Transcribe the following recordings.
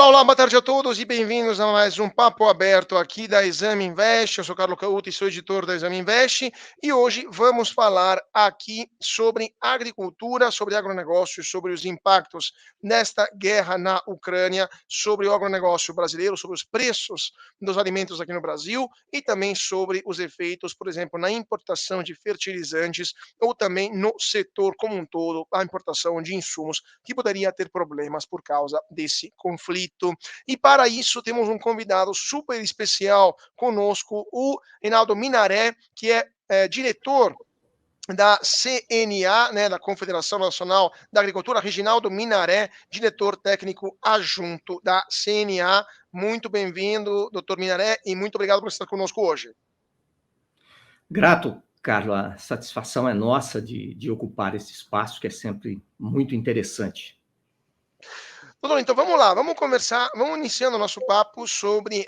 Olá, boa tarde a todos e bem-vindos a mais um papo aberto aqui da Exame Invest. Eu sou Carlo Cauti, sou editor da Exame Invest e hoje vamos falar aqui sobre agricultura, sobre agronegócio, sobre os impactos nesta guerra na Ucrânia, sobre o agronegócio brasileiro, sobre os preços dos alimentos aqui no Brasil e também sobre os efeitos, por exemplo, na importação de fertilizantes ou também no setor como um todo, a importação de insumos que poderia ter problemas por causa desse conflito. E para isso temos um convidado super especial conosco, o Reinaldo Minaré, que é diretor da CNA, né, da Confederação Nacional da Agricultura, Reginaldo Minaré, diretor técnico adjunto da CNA. Muito bem-vindo, doutor Minaré, e muito obrigado por estar conosco hoje. Grato, Carlos, a satisfação é nossa de ocupar esse espaço, que é sempre muito interessante. Doutor, então vamos lá, vamos conversar, vamos iniciando o nosso papo sobre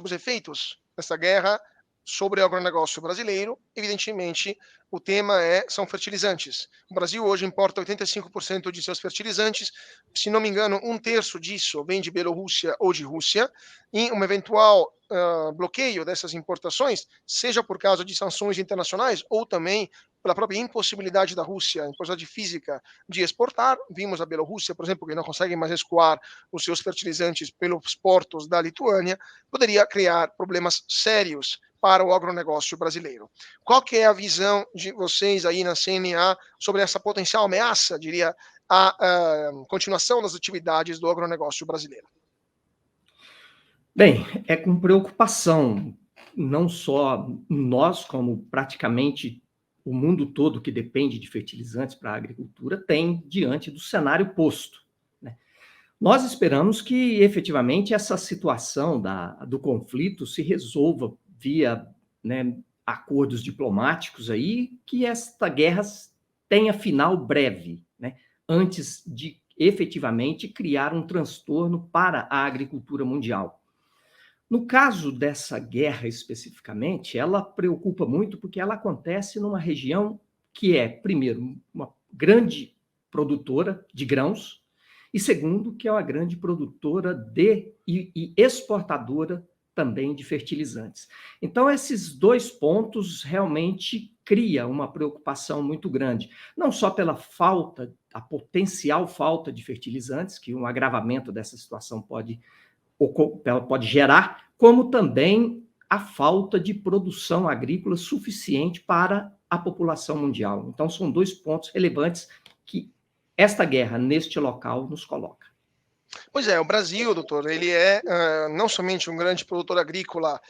os efeitos dessa guerra sobre o agronegócio brasileiro. Evidentemente, o tema são fertilizantes. O Brasil hoje importa 85% de seus fertilizantes, se não me engano, um terço disso vem de Bielorrússia ou de Rússia, e um eventual bloqueio dessas importações, seja por causa de sanções internacionais ou também pela própria impossibilidade da Rússia, impossibilidade física de exportar. Vimos a Bielorrússia, por exemplo, que não consegue mais escoar os seus fertilizantes pelos portos da Lituânia, poderia criar problemas sérios para o agronegócio brasileiro. Qual que é a visão de vocês aí na CNA sobre essa potencial ameaça, diria, à continuação das atividades do agronegócio brasileiro? Bem, é com preocupação, não só nós, como praticamente o mundo todo que depende de fertilizantes para a agricultura, tem diante do cenário posto, né? Nós esperamos que, efetivamente, essa situação do conflito se resolva via, né, acordos diplomáticos aí, que esta guerra tenha final breve, né, antes de efetivamente criar um transtorno para a agricultura mundial. No caso dessa guerra especificamente, ela preocupa muito porque ela acontece numa região que é, primeiro, uma grande produtora de grãos, e segundo, que é uma grande produtora e exportadora também de fertilizantes. Então, esses dois pontos realmente criam uma preocupação muito grande, não só pela falta, a potencial falta de fertilizantes, que um agravamento dessa situação pode gerar, como também a falta de produção agrícola suficiente para a população mundial. Então, são dois pontos relevantes que esta guerra, neste local, nos coloca. Pois é, o Brasil, doutor, ele não somente um grande produtor agrícola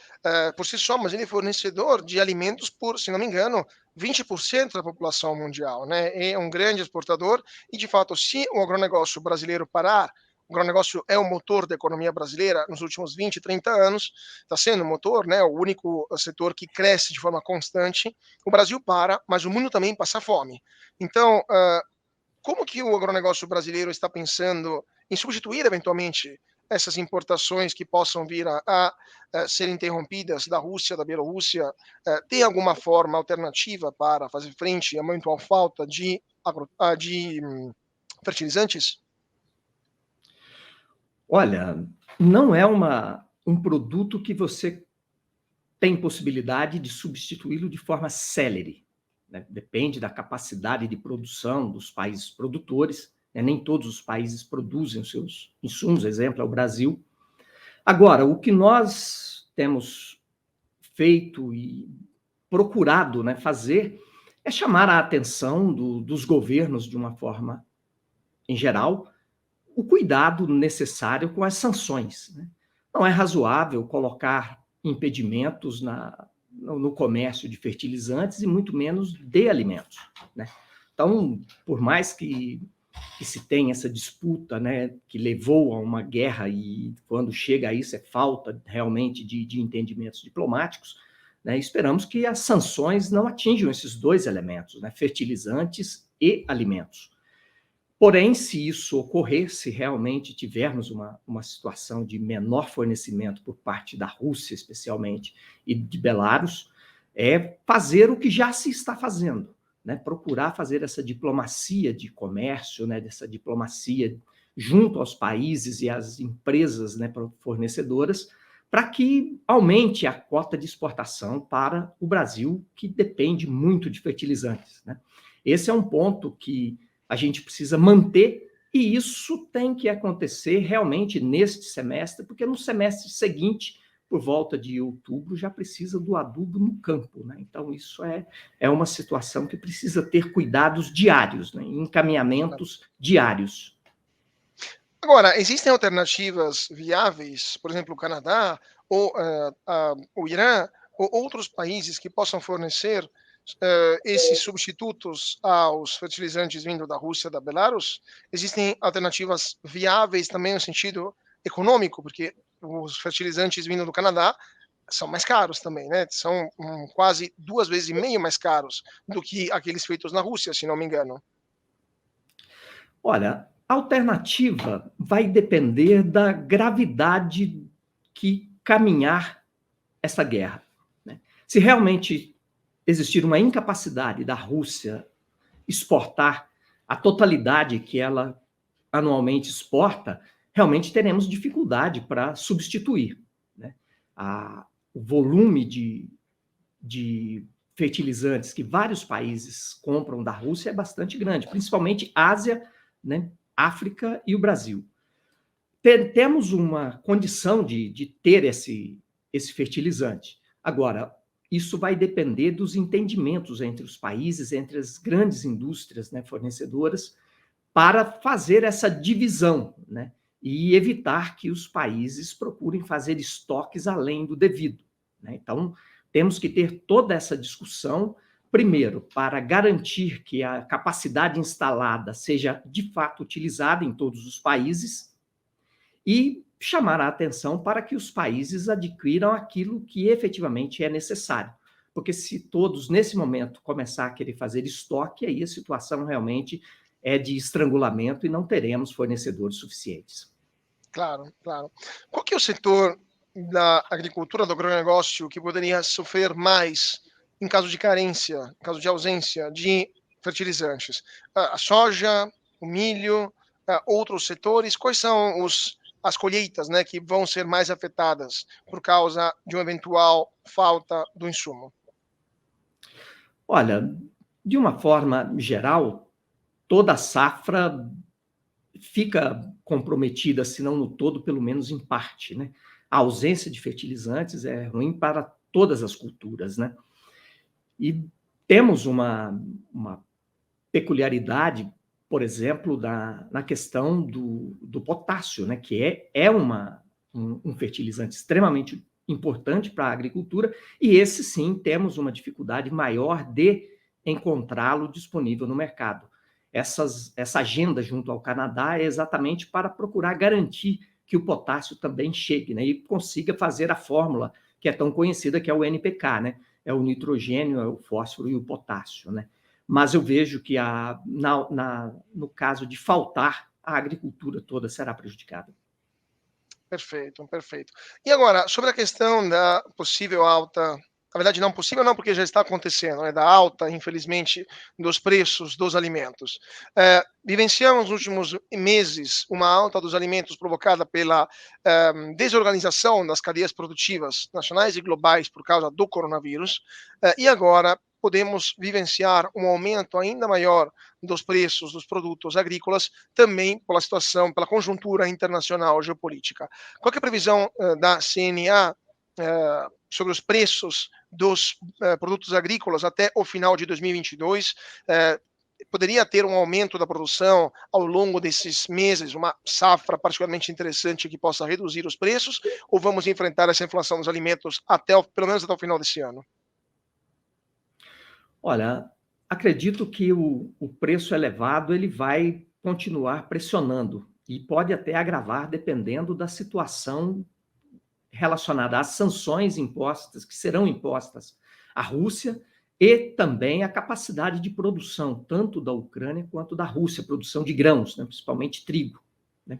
por si só, mas ele é fornecedor de alimentos por, se não me engano, 20% da população mundial, né? É um grande exportador e, de fato, se o agronegócio brasileiro parar, o agronegócio é o motor da economia brasileira nos últimos 20, 30 anos, está sendo o motor, né? O único setor que cresce de forma constante. O Brasil para, mas o mundo também passa fome. Então, como que o agronegócio brasileiro está pensando em substituir, eventualmente, essas importações que possam vir a ser interrompidas da Rússia, da Bielorrússia? Tem alguma forma alternativa para fazer frente à eventual falta de fertilizantes? Olha, não é um produto que você tem possibilidade de substituí-lo de forma célere, né? Depende da capacidade de produção dos países produtores, né? Nem todos os países produzem os seus insumos, exemplo é o Brasil. Agora, o que nós temos feito e procurado, né, fazer é chamar a atenção dos governos, de uma forma em geral, o cuidado necessário com as sanções, né? Não é razoável colocar impedimentos no comércio de fertilizantes e muito menos de alimentos, né? Então, por mais que se tenha essa disputa, né, que levou a uma guerra, e quando chega a isso é falta realmente de entendimentos diplomáticos, né, esperamos que as sanções não atinjam esses dois elementos, né, fertilizantes e alimentos. Porém, se isso ocorrer, se realmente tivermos uma situação de menor fornecimento por parte da Rússia, especialmente, e de Belarus, é fazer o que já se está fazendo, né? Procurar fazer essa diplomacia de comércio, né? Dessa diplomacia junto aos países e às empresas, né, fornecedoras, para que aumente a cota de exportação para o Brasil, que depende muito de fertilizantes, né? Esse é um ponto que a gente precisa manter, e isso tem que acontecer realmente neste semestre, porque no semestre seguinte, por volta de outubro, já precisa do adubo no campo, né? Então, isso é uma situação que precisa ter cuidados diários, né? Encaminhamentos diários. Agora, existem alternativas viáveis, por exemplo, o Canadá ou o Irã, ou outros países que possam fornecer esses substitutos aos fertilizantes vindo da Rússia, da Belarus? Existem alternativas viáveis também no sentido econômico, porque os fertilizantes vindo do Canadá são mais caros também, né? São quase 2,5 vezes mais caros do que aqueles feitos na Rússia, se não me engano. Olha, a alternativa vai depender da gravidade que caminhar essa guerra, né? Se realmente existir uma incapacidade da Rússia exportar a totalidade que ela anualmente exporta, realmente teremos dificuldade para substituir, né? O volume de fertilizantes que vários países compram da Rússia é bastante grande, principalmente Ásia, né, África e o Brasil. Temos uma condição de ter esse fertilizante. Agora, isso vai depender dos entendimentos entre os países, entre as grandes indústrias, né, fornecedoras, para fazer essa divisão, né, e evitar que os países procurem fazer estoques além do devido, né? Então, temos que ter toda essa discussão, primeiro, para garantir que a capacidade instalada seja de fato utilizada em todos os países e chamar a atenção para que os países adquiram aquilo que efetivamente é necessário. Porque se todos, nesse momento, começar a querer fazer estoque, aí a situação realmente é de estrangulamento e não teremos fornecedores suficientes. Claro, claro. Qual que é o setor da agricultura, do agronegócio, que poderia sofrer mais em caso de carência, em caso de ausência de fertilizantes? A soja, o milho, outros setores? Quais são as colheitas, né, que vão ser mais afetadas por causa de uma eventual falta do insumo? Olha, de uma forma geral, toda a safra fica comprometida, se não no todo, pelo menos em parte, né? A ausência de fertilizantes é ruim para todas as culturas, né? E temos uma peculiaridade, por exemplo, na questão do potássio, né? Que é um fertilizante extremamente importante para a agricultura, e esse sim temos uma dificuldade maior de encontrá-lo disponível no mercado. Essa agenda junto ao Canadá é exatamente para procurar garantir que o potássio também chegue, né, e consiga fazer a fórmula que é tão conhecida, que é o NPK, né? É o nitrogênio, é o fósforo e o potássio, né? Mas eu vejo que no caso de faltar, a agricultura toda será prejudicada. Perfeito, perfeito. E agora, sobre a questão da possível alta, na verdade não possível não, porque já está acontecendo, né, da alta, infelizmente, dos preços dos alimentos. Vivenciamos nos últimos meses uma alta dos alimentos provocada pela desorganização das cadeias produtivas nacionais e globais por causa do coronavírus, e agora podemos vivenciar um aumento ainda maior dos preços dos produtos agrícolas, também pela situação, pela conjuntura internacional geopolítica. Qual que é a previsão da CNA sobre os preços dos produtos agrícolas até o final de 2022? Poderia ter um aumento da produção ao longo desses meses, uma safra particularmente interessante que possa reduzir os preços, ou vamos enfrentar essa inflação dos alimentos pelo menos até o final desse ano? Olha, acredito que o preço elevado ele vai continuar pressionando e pode até agravar dependendo da situação relacionada às sanções impostas, que serão impostas à Rússia, e também a capacidade de produção, tanto da Ucrânia quanto da Rússia, produção de grãos, né, principalmente trigo, né?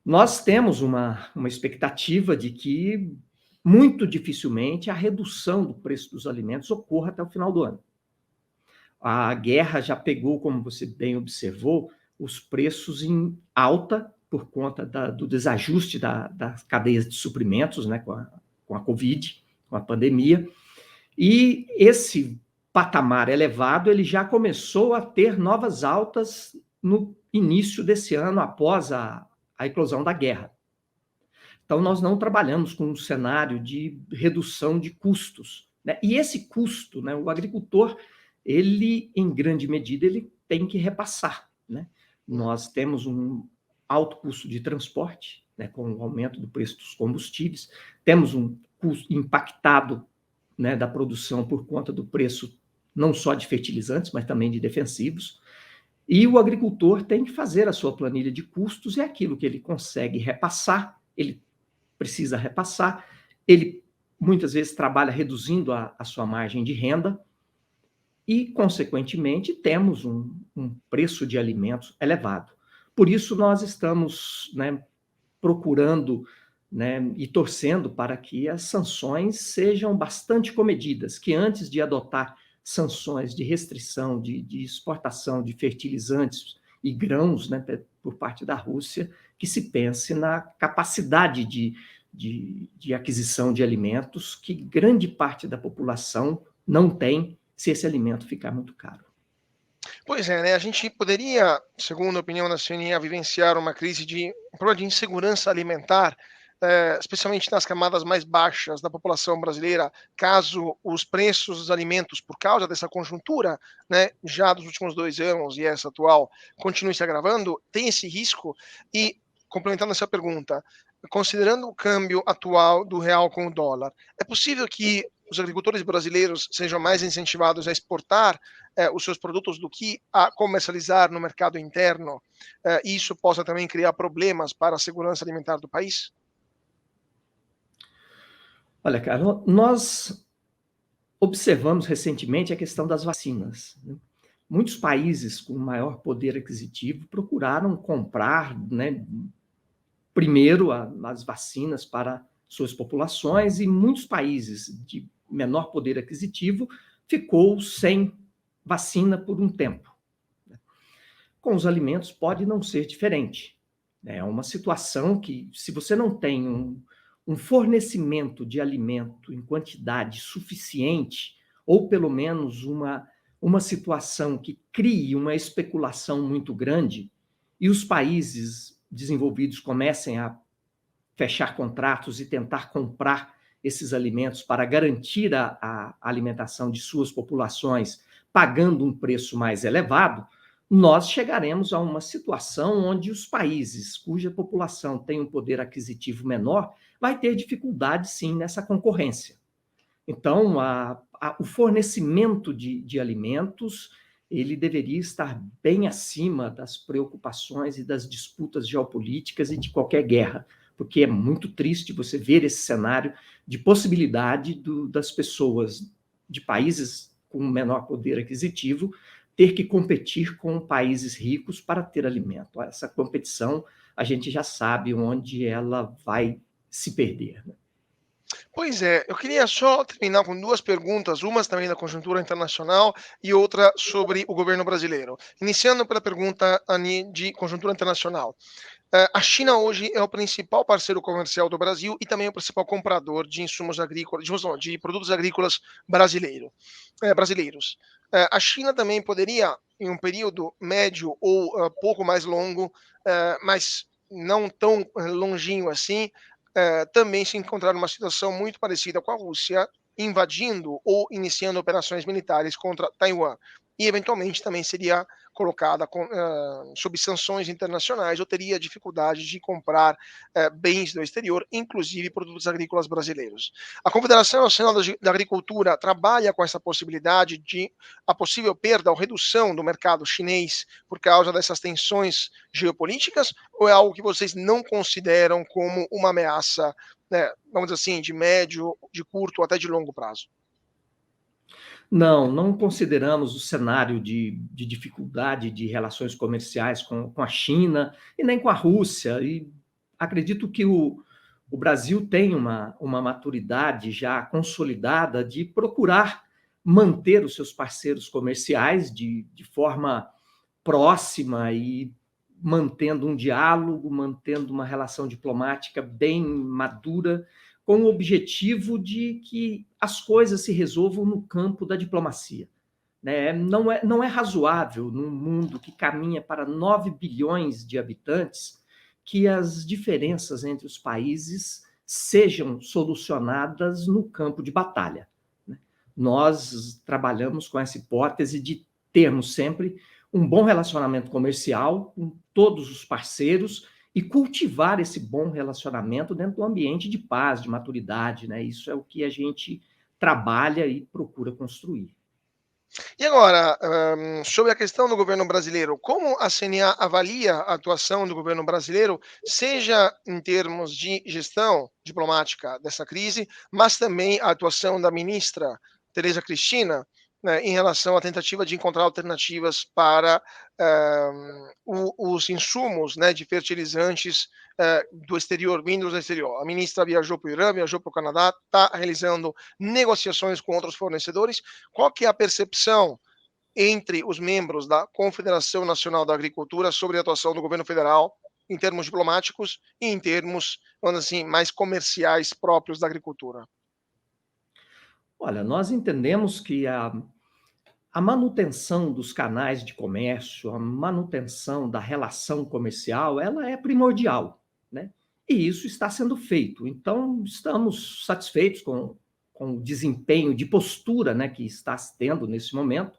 Nós temos uma expectativa de que, muito dificilmente, a redução do preço dos alimentos ocorra até o final do ano. A guerra já pegou, como você bem observou, os preços em alta por conta do desajuste das cadeias de suprimentos, né, com a Covid, com a pandemia. E esse patamar elevado ele já começou a ter novas altas no início desse ano, após a eclosão da guerra. Então, nós não trabalhamos com um cenário de redução de custos, né? E esse custo, né, o agricultor, ele, em grande medida, ele tem que repassar, né? Nós temos um alto custo de transporte, né, com o aumento do preço dos combustíveis, temos um custo impactado, né, da produção por conta do preço não só de fertilizantes, mas também de defensivos, e o agricultor tem que fazer a sua planilha de custos, e aquilo que ele consegue repassar, ele precisa repassar, ele muitas vezes trabalha reduzindo a sua margem de renda, e, consequentemente, temos um preço de alimentos elevado. Por isso, nós estamos, né, procurando, né, e torcendo para que as sanções sejam bastante comedidas, que antes de adotar sanções de restrição de exportação de fertilizantes e grãos, né, por parte da Rússia, que se pense na capacidade de aquisição de alimentos que grande parte da população não tem se esse alimento ficar muito caro. Pois é, né? A gente poderia, segundo a opinião da CNA, vivenciar um problema de insegurança alimentar, especialmente nas camadas mais baixas da população brasileira, caso os preços dos alimentos, por causa dessa conjuntura, né, já dos últimos 2 anos e essa atual, continue se agravando, tem esse risco? E, complementando essa pergunta, considerando o câmbio atual do real com o dólar, é possível que os agricultores brasileiros sejam mais incentivados a exportar os seus produtos do que a comercializar no mercado interno, e isso possa também criar problemas para a segurança alimentar do país? Olha, cara, nós observamos recentemente a questão das vacinas, né? Muitos países com maior poder aquisitivo procuraram comprar, né, primeiro as vacinas para suas populações, e muitos países de menor poder aquisitivo ficou sem vacina por um tempo. Com os alimentos pode não ser diferente. É uma situação que, se você não tem um fornecimento de alimento em quantidade suficiente, ou pelo menos uma situação que crie uma especulação muito grande, e os países desenvolvidos comecem a fechar contratos e tentar comprar esses alimentos para garantir a alimentação de suas populações, pagando um preço mais elevado, nós chegaremos a uma situação onde os países cuja população tem um poder aquisitivo menor vai ter dificuldade, sim, nessa concorrência. Então, o fornecimento de alimentos ele deveria estar bem acima das preocupações e das disputas geopolíticas e de qualquer guerra, porque é muito triste você ver esse cenário de possibilidade das pessoas de países com menor poder aquisitivo ter que competir com países ricos para ter alimento. Essa competição, a gente já sabe onde ela vai se perder, né? Pois é, eu queria só terminar com 2 perguntas, umas também da conjuntura internacional e outra sobre o governo brasileiro. Iniciando pela pergunta de conjuntura internacional. A China hoje é o principal parceiro comercial do Brasil e também o principal comprador de insumos agrícolas, de produtos agrícolas brasileiros. A China também poderia, em um período médio ou pouco mais longo, mas não tão longínquo assim, também se encontrar numa situação muito parecida com a Rússia, invadindo ou iniciando operações militares contra Taiwan. E, eventualmente, também seria colocada sob sanções internacionais ou teria dificuldade de comprar bens do exterior, inclusive produtos agrícolas brasileiros. A Confederação Nacional da Agricultura trabalha com essa possibilidade de a possível perda ou redução do mercado chinês por causa dessas tensões geopolíticas, ou é algo que vocês não consideram como uma ameaça, né, vamos dizer assim, de médio, de curto ou até de longo prazo? Não consideramos o cenário de dificuldade de relações comerciais com a China e nem com a Rússia. E acredito que o Brasil tem uma maturidade já consolidada de procurar manter os seus parceiros comerciais de forma próxima e mantendo um diálogo, mantendo uma relação diplomática bem madura, com o objetivo de que as coisas se resolvam no campo da diplomacia. Né? Não é razoável, num mundo que caminha para 9 bilhões de habitantes, que as diferenças entre os países sejam solucionadas no campo de batalha. Né? Nós trabalhamos com essa hipótese de termos sempre um bom relacionamento comercial com todos os parceiros e cultivar esse bom relacionamento dentro do ambiente de paz, de maturidade. Né? Isso é o que a gente trabalha e procura construir. E agora, sobre a questão do governo brasileiro, como a CNA avalia a atuação do governo brasileiro, seja em termos de gestão diplomática dessa crise, mas também a atuação da ministra Tereza Cristina, né, em relação à tentativa de encontrar alternativas para os insumos, né, de fertilizantes do exterior, vindos do exterior. A ministra viajou para o Irã, viajou para o Canadá, está realizando negociações com outros fornecedores. Qual que é a percepção entre os membros da Confederação Nacional da Agricultura sobre a atuação do governo federal em termos diplomáticos e em termos, vamos assim, mais comerciais próprios da agricultura? Olha, nós entendemos que a manutenção dos canais de comércio, a manutenção da relação comercial, ela é primordial, né? E isso está sendo feito. Então, estamos satisfeitos com o desempenho de postura, né, que está se tendo nesse momento,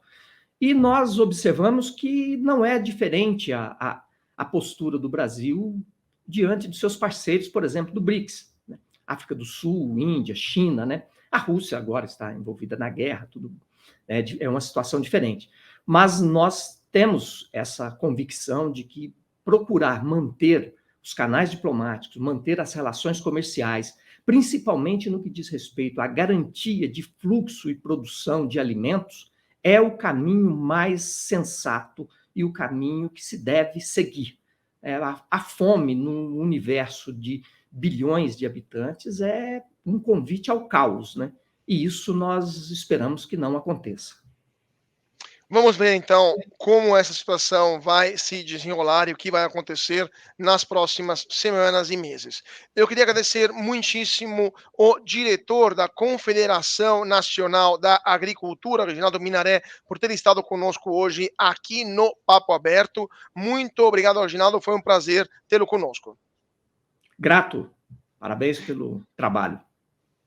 e nós observamos que não é diferente a postura do Brasil diante de seus parceiros, por exemplo, do BRICS, né? África do Sul, Índia, China, né? A Rússia agora está envolvida na guerra, tudo é uma situação diferente. Mas nós temos essa convicção de que procurar manter os canais diplomáticos, manter as relações comerciais, principalmente no que diz respeito à garantia de fluxo e produção de alimentos, é o caminho mais sensato e o caminho que se deve seguir. A fome num universo de bilhões de habitantes é um convite ao caos, né? E isso nós esperamos que não aconteça. Vamos ver então como essa situação vai se desenrolar e o que vai acontecer nas próximas semanas e meses. Eu queria agradecer muitíssimo o diretor da Confederação Nacional da Agricultura, Reginaldo Minaré, por ter estado conosco hoje aqui no Papo Aberto. Muito obrigado, Reginaldo, foi um prazer tê-lo conosco. Grato, parabéns pelo trabalho.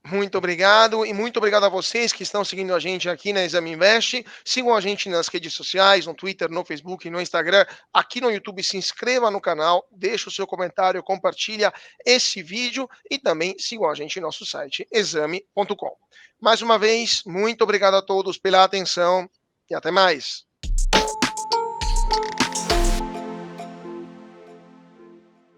Muito obrigado e muito obrigado a vocês que estão seguindo a gente aqui na Exame Invest. Sigam a gente nas redes sociais, no Twitter, no Facebook, no Instagram, aqui no YouTube. Se inscreva no canal, deixa o seu comentário, compartilha esse vídeo e também sigam a gente no nosso site exame.com. Mais uma vez, muito obrigado a todos pela atenção e até mais.